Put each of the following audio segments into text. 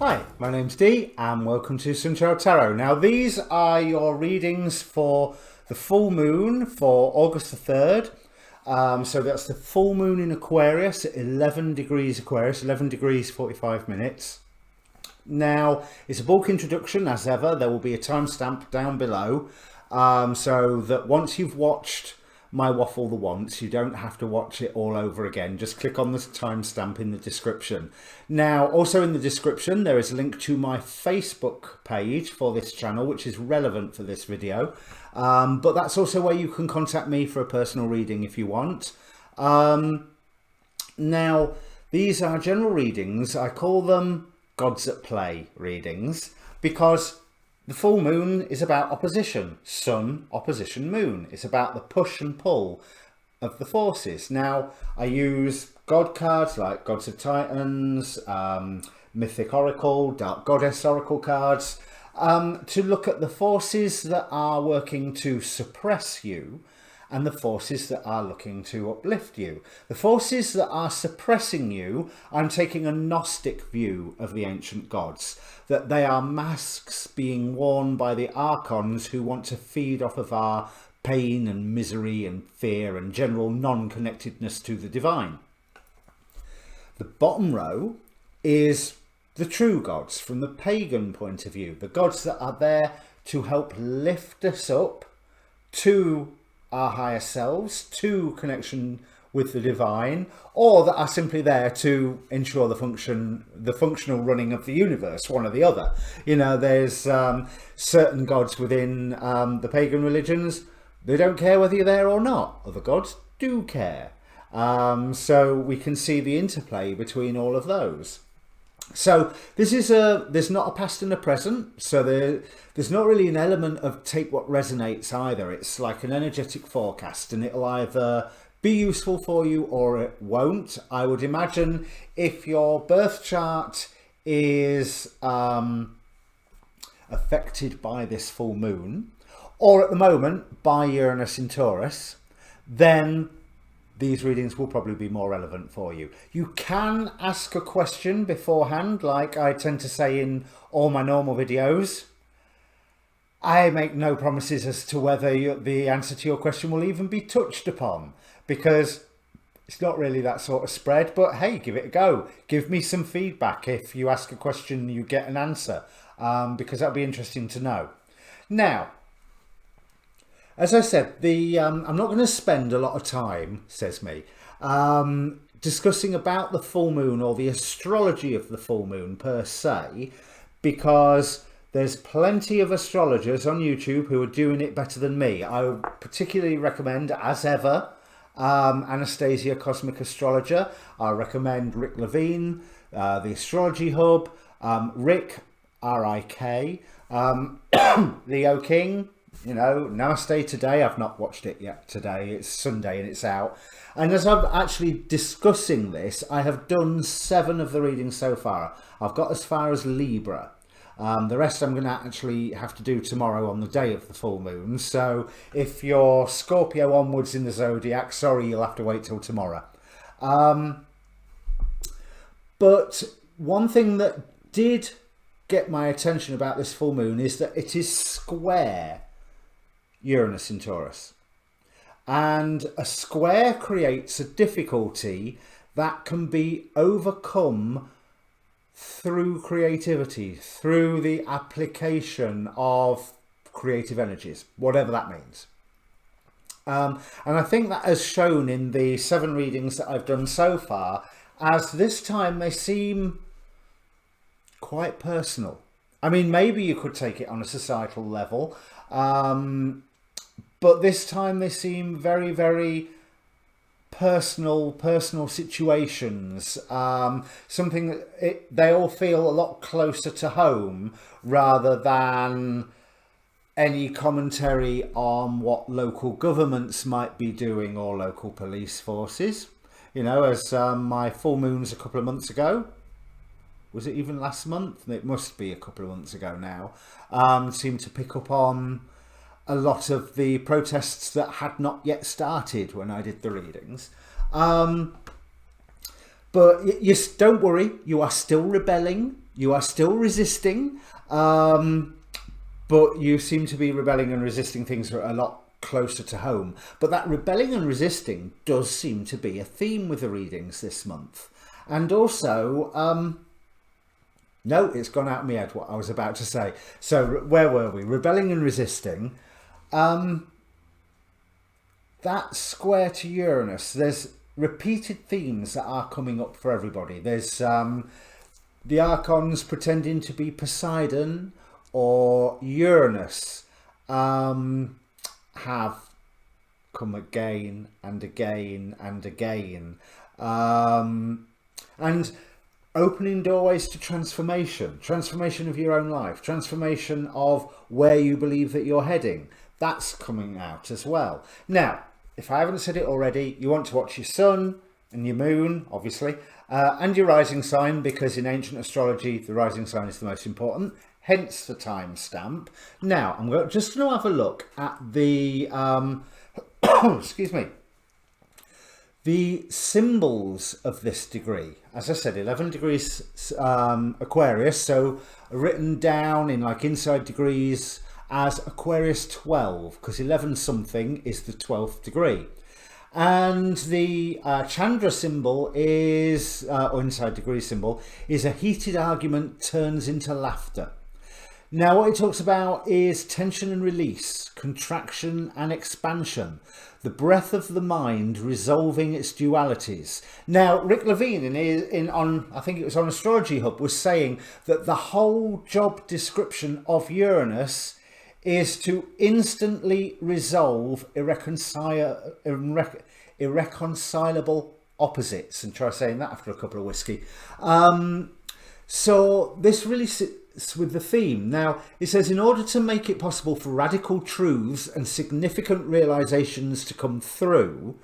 Hi, my name's Dee and welcome to Untitled Tarot. Now these are your readings for the full moon for August the 3rd. So that's the full moon in Aquarius at 11 degrees Aquarius, 11 degrees 45 minutes. Now it's a bulk introduction as ever. There will be a timestamp down below so that once you've watched my waffle the once, you don't have to watch it all over again. Just click on the timestamp in the description. Now, also in the description, there is a link to my Facebook page for this channel, which is relevant for this video. But that's also where you can contact me for a personal reading if you want. Now, these are general readings. I call them Gods at Play readings because the full moon is about opposition, sun, opposition, moon. It's about the push and pull of the forces. Now, I use God cards like Gods of Titans, Mythic Oracle, Dark Goddess Oracle cards, to look at the forces that are working to suppress you and the forces that are looking to uplift you. The forces that are suppressing you, I'm taking a Gnostic view of the ancient gods, that they are masks being worn by the archons who want to feed off of our pain and misery and fear and general non-connectedness to the divine. The bottom row is the true gods from the pagan point of view, the gods that are there to help lift us up to our higher selves, to connection with the divine, or that are simply there to ensure the functional running of the universe, one or the other. You know, there's certain gods within the pagan religions, they don't care whether you're there or not. Other gods do care. So we can see the interplay between all of those. So this is there's not a past and a present, so there's not really an element of take what resonates either. It's like an energetic forecast, and it'll either be useful for you or it won't. I would imagine if your birth chart is affected by this full moon, or at the moment by Uranus in Taurus, then these readings will probably be more relevant for you. You can ask a question beforehand, like I tend to say in all my normal videos. I make no promises as to whether the answer to your question will even be touched upon, because it's not really that sort of spread. But hey, give it a go. Give me some feedback if you ask a question you get an answer, because that'll be interesting to know. Now, as I said, I'm not going to spend a lot of time, says me, discussing about the full moon or the astrology of the full moon per se, because there's plenty of astrologers on YouTube who are doing it better than me. I would particularly recommend, as ever, Anastasia Cosmic Astrologer. I recommend Rick Levine, the Astrology Hub, Rick, R-I-K, Leo King. You know, Namaste Today. I've not watched it yet today. It's Sunday and it's out. And as I'm actually discussing this, I have done 7 of the readings so far. I've got as far as Libra. The rest I'm going to actually have to do tomorrow on the day of the full moon. So if you're Scorpio onwards in the zodiac, sorry, you'll have to wait till tomorrow. But one thing that did get my attention about this full moon is that it is square Uranus in Taurus, and a square creates a difficulty that can be overcome through creativity, through the application of creative energies, whatever that means. And I think that has shown in the 7 readings that I've done so far, as this time they seem quite personal. I mean, maybe you could take it on a societal level, but this time they seem very, very personal situations. Something that they all feel a lot closer to home rather than any commentary on what local governments might be doing or local police forces. You know, as my full moons a couple of months ago, was it even last month? It must be a couple of months ago now, seemed to pick up on a lot of the protests that had not yet started when I did the readings. But don't worry, you are still rebelling. You are still resisting, but you seem to be rebelling and resisting things that are a lot closer to home. But that rebelling and resisting does seem to be a theme with the readings this month. And also, no, it's gone out of my head what I was about to say. So where were we? Rebelling and resisting. That square to Uranus, there's repeated themes that are coming up for everybody. There's the Archons pretending to be Poseidon or Uranus have come again and again and again. And opening doorways to transformation of your own life, transformation of where you believe that you're heading. That's coming out as well. Now, if I haven't said it already, you want to watch your sun and your moon, obviously, and your rising sign, because in ancient astrology, the rising sign is the most important, hence the timestamp. Now, I'm just going to have a look at the, excuse me, the symbols of this degree. As I said, 11 degrees Aquarius, so written down in like inside degrees as Aquarius 12, because 11 something is the 12th degree. And the Chandra symbol is, or inside degree symbol, is a heated argument turns into laughter. Now what it talks about is tension and release, contraction and expansion, the breath of the mind resolving its dualities. Now Rick Levine on I think it was on Astrology Hub was saying that the whole job description of Uranus is to instantly resolve irreconcilable opposites, and try saying that after a couple of whiskey. So this really sits with the theme. Now it says, in order to make it possible for radical truths and significant realizations to come through,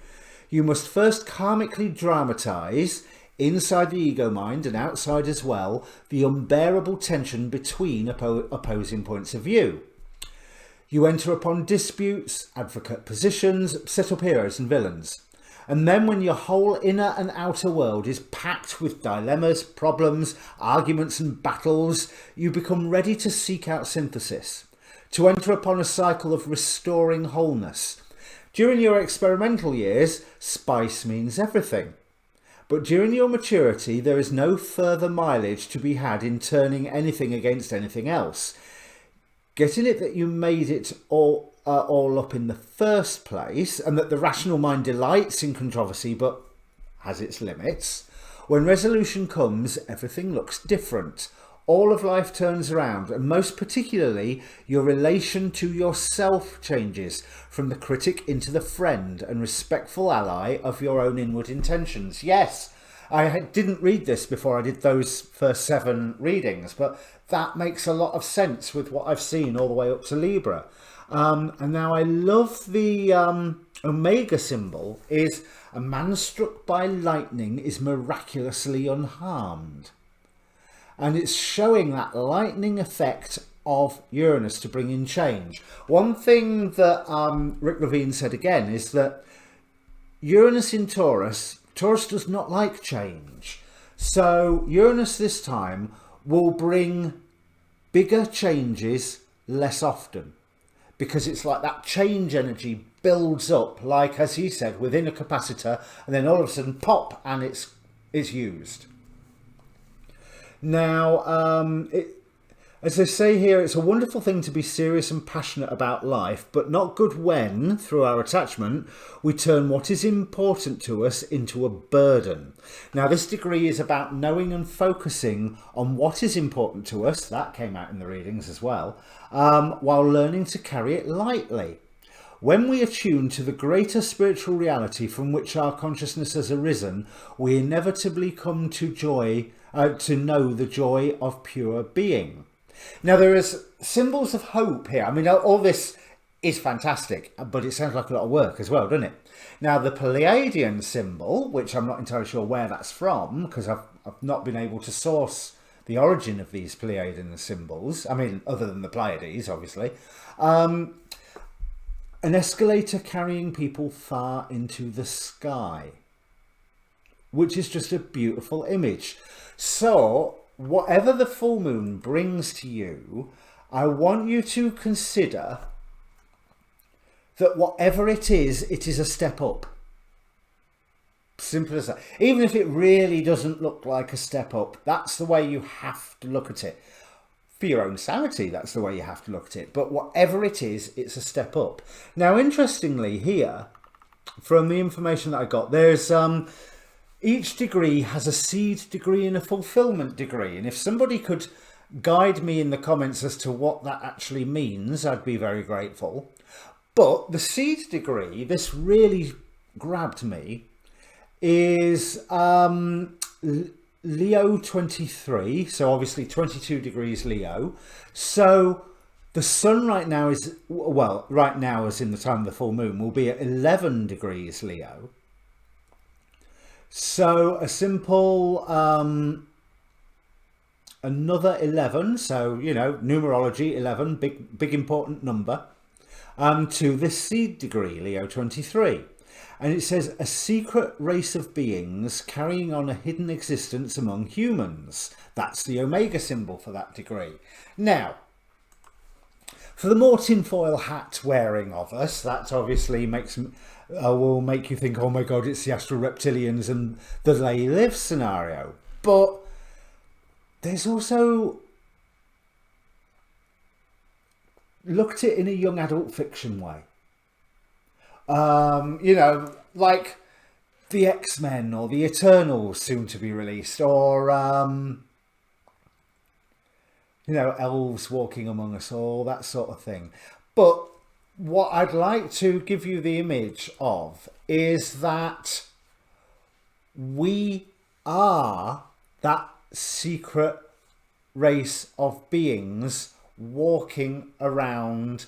you must first karmically dramatize, inside the ego mind and outside as well, the unbearable tension between opposing points of view. You enter upon disputes, advocate positions, set up heroes and villains. And then when your whole inner and outer world is packed with dilemmas, problems, arguments and battles, you become ready to seek out synthesis, to enter upon a cycle of restoring wholeness. During your experimental years, spice means everything. But during your maturity, there is no further mileage to be had in turning anything against anything else. Getting it that you made it all up in the first place, and that the rational mind delights in controversy but has its limits. When resolution comes, everything looks different. All of life turns around, and most particularly your relation to yourself changes from the critic into the friend and respectful ally of your own inward intentions. Yes, I didn't read this before I did those first 7 readings, but that makes a lot of sense with what I've seen all the way up to Libra. And now I love the Omega symbol is a man struck by lightning is miraculously unharmed. And it's showing that lightning effect of Uranus to bring in change. One thing that Rick Levine said again is that Uranus in Taurus does not like change. So Uranus this time will bring bigger changes less often, because it's like that change energy builds up, like as he said, within a capacitor, and then all of a sudden pop and it's used. Now as they say here, it's a wonderful thing to be serious and passionate about life, but not good when, through our attachment, we turn what is important to us into a burden. Now, this degree is about knowing and focusing on what is important to us, that came out in the readings as well, while learning to carry it lightly. When we attune to the greater spiritual reality from which our consciousness has arisen, we inevitably come to know the joy of pure being. Now, there is symbols of hope here. I mean, all this is fantastic, but it sounds like a lot of work as well, doesn't it? Now, the Pleiadian symbol, which I'm not entirely sure where that's from, because I've not been able to source the origin of these Pleiadian symbols. I mean, other than the Pleiades, obviously. An escalator carrying people far into the sky, which is just a beautiful image. So whatever the full moon brings to you, I want you to consider that whatever it is a step up. Simple as that. Even if it really doesn't look like a step up, that's the way you have to look at it. For your own sanity, that's the way you have to look at it. But whatever it is, it's a step up. Now, interestingly here, from the information that I got, there's each degree has a seed degree and a fulfillment degree. And if somebody could guide me in the comments as to what that actually means, I'd be very grateful. But the seed degree, this really grabbed me, is Leo 23, so obviously 22 degrees Leo. So the sun right now is, well, right now as in the time of the full moon, will be at 11 degrees Leo. So a simple another 11, so you know, numerology 11, big important number, to this seed degree, Leo 23. And it says, a secret race of beings carrying on a hidden existence among humans. That's the Omega symbol for that degree. Now, for the more tinfoil hat wearing of us, that obviously will make you think, oh my God, it's the astral reptilians and the they live scenario. But there's also looked at it in a young adult fiction way. You know, like the X-Men or the Eternals soon to be released, or you know, elves walking among us, all that sort of thing. But what I'd like to give you the image of is that we are that secret race of beings walking around,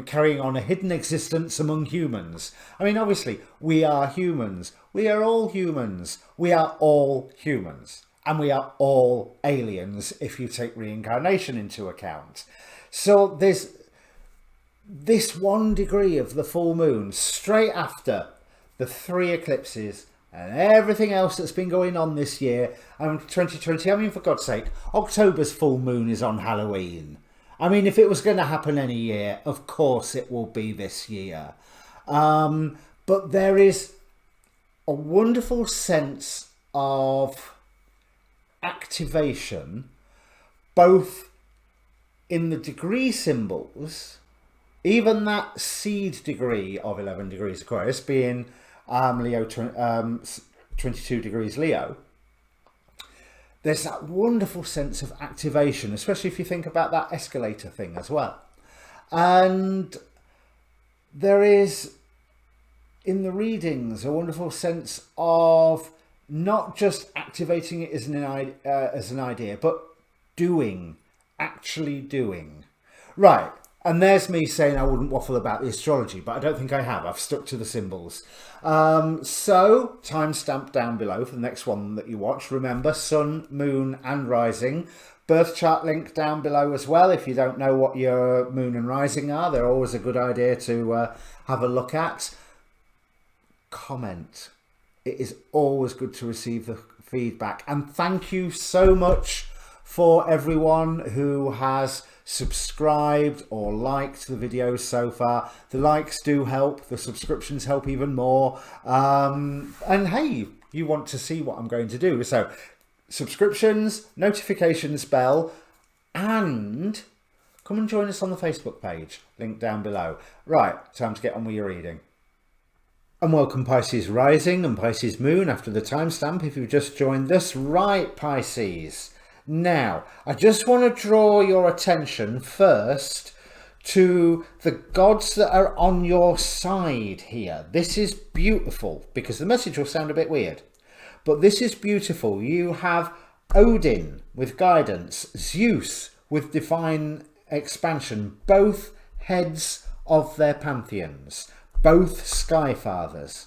carrying on a hidden existence among humans. I mean, obviously, we are humans. We are all humans. We are all humans. And we are all aliens if you take reincarnation into account. So there's this 1 degree of the full moon straight after the 3 eclipses and everything else that's been going on this year. 2020, I mean, for God's sake, October's full moon is on Halloween. I mean, if it was going to happen any year, of course it will be this year. But there is a wonderful sense of activation, both in the degree symbols, even that seed degree of 11 degrees Aquarius being Leo 22 degrees Leo, there's that wonderful sense of activation, especially if you think about that escalator thing as well. And there is, in the readings, a wonderful sense of not just activating it as an idea, but actually doing. Right. And there's me saying I wouldn't waffle about the astrology, but I don't think I have. I've stuck to the symbols. So, timestamp down below for the next one that you watch. Remember, sun, moon and rising. Birth chart link down below as well. If you don't know what your moon and rising are, they're always a good idea to have a look at. Comment. It is always good to receive the feedback. And thank you so much for everyone who has subscribed or liked the videos so far. The likes do help, the subscriptions help even more, and hey, you want to see what I'm going to do, so subscriptions, notifications bell, and come and join us on the Facebook page, link down below. Right, time to get on with your reading. And welcome Pisces rising and Pisces moon after the timestamp if you've just joined us. Right, Pisces. Now, I just want to draw your attention first to the gods that are on your side here. This is beautiful because the message will sound a bit weird, but this is beautiful. You have Odin with guidance, Zeus with divine expansion, both heads of their pantheons, both sky fathers.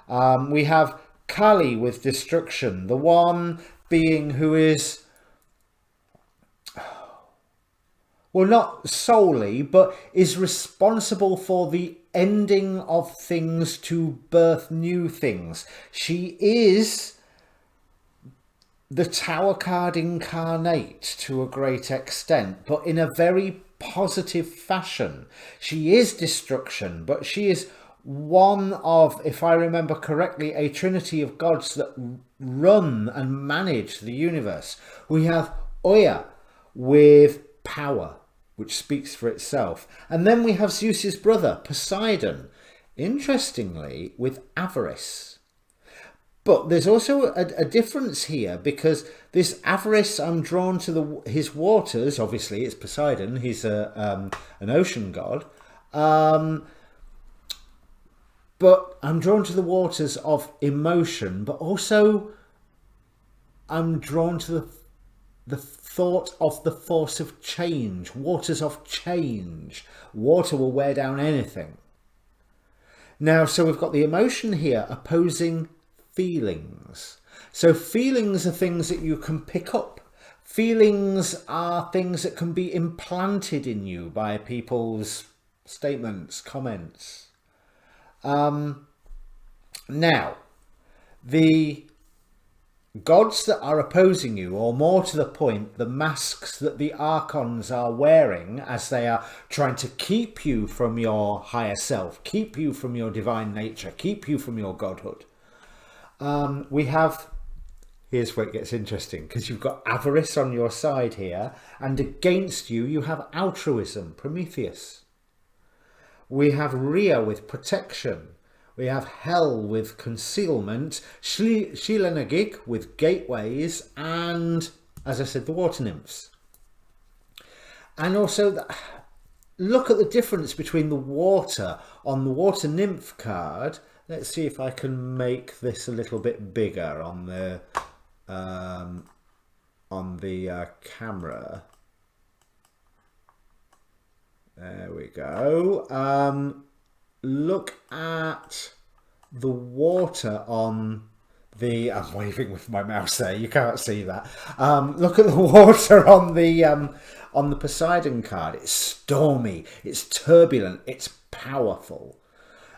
We have Kali with destruction, the one being who is, well, not solely, but is responsible for the ending of things to birth new things. She is the Tower card incarnate to a great extent, but in a very positive fashion. She is destruction, but she is one of, if I remember correctly, a trinity of gods that run and manage the universe. We have Oya with power, which speaks for itself. And then we have Zeus's brother, Poseidon, interestingly, with avarice. But there's also a difference here, because this avarice, I'm drawn to his waters. Obviously, it's Poseidon. He's an ocean god. But I'm drawn to the waters of emotion, but also I'm drawn to the thought of the force of change, waters of change. Water will wear down anything. Now, so we've got the emotion here opposing feelings. So feelings are things that you can pick up. Feelings are things that can be implanted in you by people's statements, comments. Now, the gods that are opposing you, or more to the point, the masks that the archons are wearing as they are trying to keep you from your higher self, keep you from your divine nature, keep you from your godhood. We have, here's where it gets interesting, because you've got avarice on your side here, and against you, you have altruism, Prometheus. We have Rhea with protection. We have Hell with concealment, Shilanagig with gateways, and, as I said, the water nymphs. And also, look at the difference between the water on the water nymph card. Let's see if I can make this a little bit bigger on the camera. There we go. Look at the water on the... I'm waving with my mouse there. You can't see that. Look at the water on the Poseidon card. It's stormy. It's turbulent. It's powerful.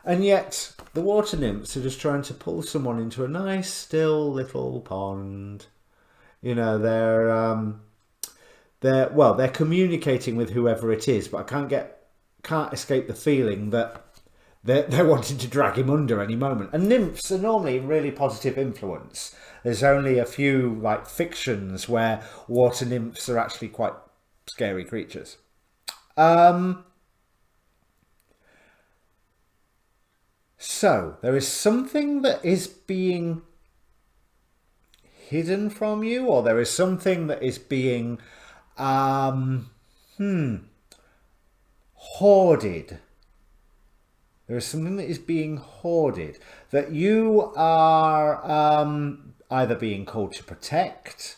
And yet the water nymphs are just trying to pull someone into a nice, still little pond. You know, they're communicating with whoever it is, but I can't escape the feeling that they're wanting to drag him under any moment. And nymphs are normally really positive influence. There's only a few like fictions where water nymphs are actually quite scary creatures. So there is something that is being hidden from you, or there is something that is being hoarded. There is something that is being hoarded that you are either being called to protect,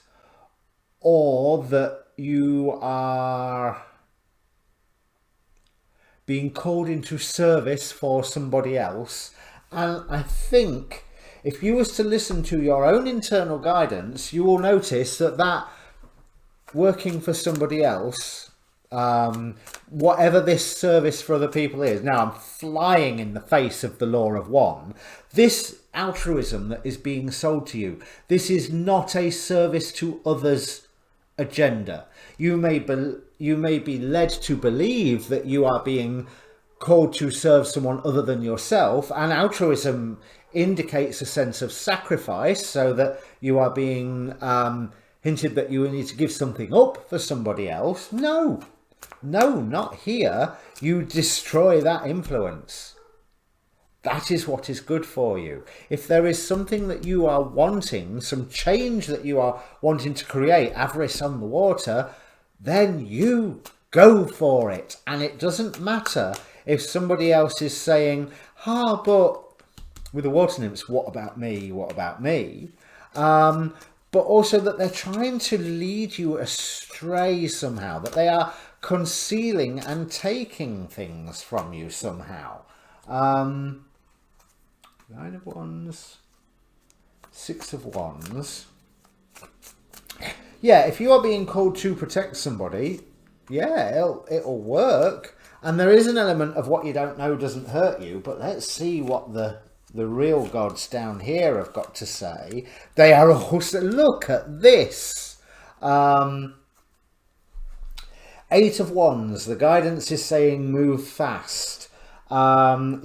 or that you are being called into service for somebody else. And I think if you was to listen to your own internal guidance, you will notice that working for somebody else, whatever this service for other people is, now I'm flying in the face of the law of one, this altruism that is being sold to you, this is not a service to others agenda. You may be led to believe that you are being called to serve someone other than yourself, and altruism indicates a sense of sacrifice, so that you are being hinted that you need to give something up for somebody else. No, not here. You destroy that influence. That is what is good for you. If there is something that you are wanting, some change that you are wanting to create, avarice on the water, then you go for it. And it doesn't matter if somebody else is saying, but with the water nymphs, what about me? What about me? But also that they're trying to lead you astray somehow, that they are concealing and taking things from you somehow. 9 of Wands, 6 of Wands. Yeah, if you are being called to protect somebody, yeah, it'll work. And there is an element of what you don't know doesn't hurt you, but let's see what the the real gods down here have got to say. They are also, look at this. 8 of Wands, the guidance is saying move fast.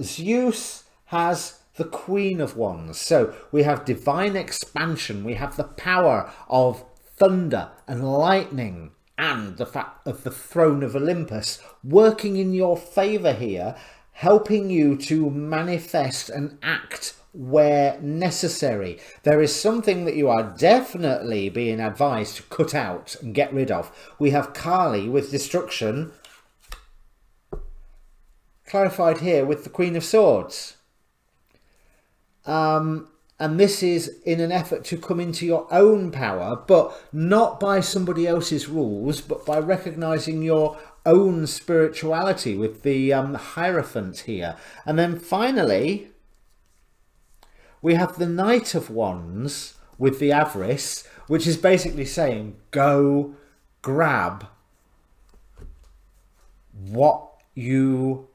Zeus has the Queen of Wands. So we have divine expansion. We have the power of thunder and lightning and the fact of the throne of Olympus working in your favour here, helping you to manifest and act where necessary. There is something that you are definitely being advised to cut out and get rid of. We have Kali with destruction, clarified here with the Queen of Swords. And this is in an effort to come into your own power, but not by somebody else's rules, but by recognising your own spirituality with the Hierophant here. And then finally, we have the Knight of Wands with the Avarice, which is basically saying, go grab what you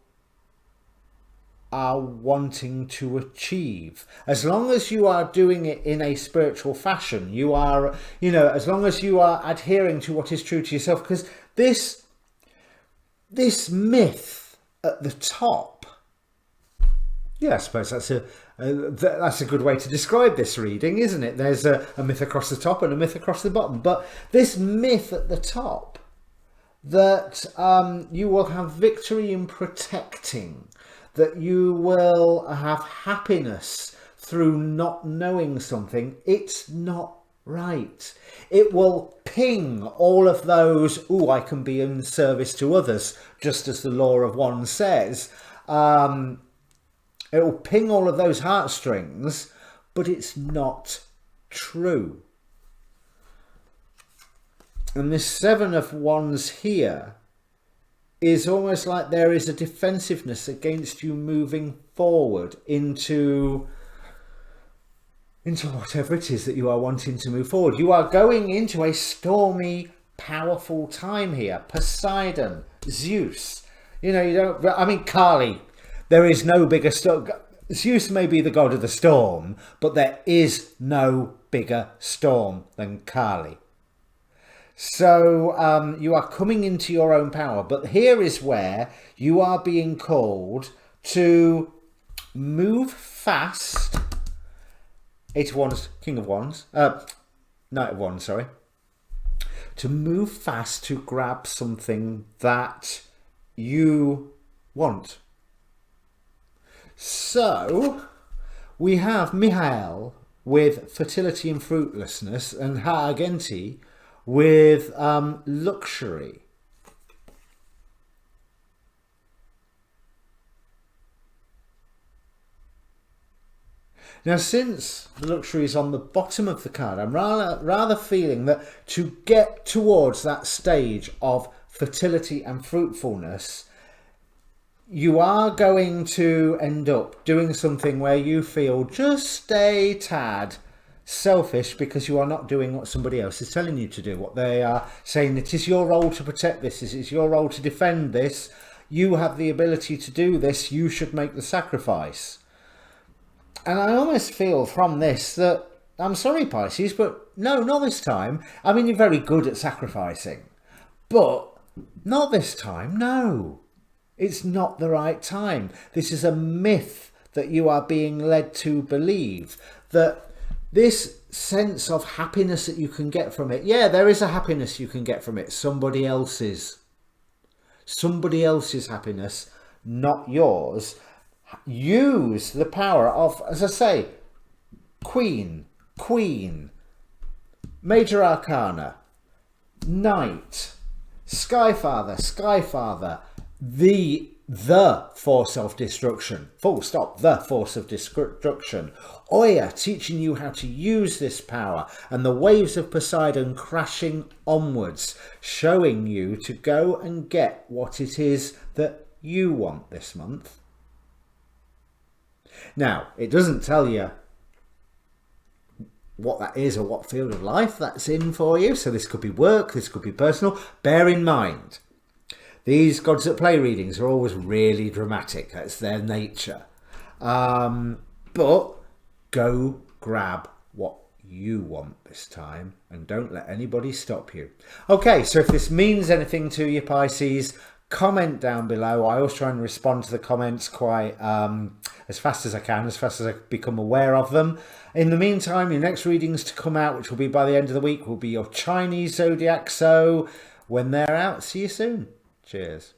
are wanting to achieve. As long as you are doing it in a spiritual fashion, you are, you know, as long as you are adhering to what is true to yourself, because this myth at the top, yeah, I suppose that's a good way to describe this reading, isn't it? There's a myth across the top and a myth across the bottom, but this myth at the top, that you will have victory in protecting, that you will have happiness through not knowing something, it's not right. It will ping all of those, oh, I can be in service to others, just as the Law of One says. It will ping all of those heartstrings, but it's not true. And this 7 of Wands here is almost like there is a defensiveness against you moving forward into whatever it is that you are wanting to move forward. You are going into a stormy, powerful time here. Poseidon, Zeus, you know, you don't, I mean, Kali, there is no bigger storm. Zeus may be the god of the storm, but there is no bigger storm than Kali. So you are coming into your own power, but here is where you are being called to move fast. 8 of Wands, King of Wands, Knight of Wands, sorry. To move fast to grab something that you want. So we have Mihail with fertility and fruitlessness and Haagenti with luxury. Now, since the luxury is on the bottom of the card, I'm rather feeling that to get towards that stage of fertility and fruitfulness, you are going to end up doing something where you feel just a tad selfish because you are not doing what somebody else is telling you to do, what they are saying it is your role to protect this, it is your role to defend this, you have the ability to do this, you should make the sacrifice. And I almost feel from this that, I'm sorry Pisces, but no, not this time. I mean, you're very good at sacrificing, but not this time, no. It's not the right time. This is a myth that you are being led to believe, that this sense of happiness that you can get from it, yeah, there is a happiness you can get from it, somebody else's happiness, not yours. Use the power of, as I say, Queen, Major Arcana, Knight, Skyfather, the force of destruction, full stop, the force of destruction. Oya teaching you how to use this power, and the waves of Poseidon crashing onwards, showing you to go and get what it is that you want this month. Now, it doesn't tell you what that is or what field of life that's in for you. So this could be work, this could be personal. Bear in mind, these Gods at Play readings are always really dramatic. That's their nature. but go grab what you want this time and don't let anybody stop you. Okay, so if this means anything to you, Pisces, comment down below. I always try and respond to the comments quite as fast as I can, as fast as I become aware of them. In the meantime, your next readings to come out, which will be by the end of the week, will be your Chinese zodiac. So when they're out, see you soon. Cheers.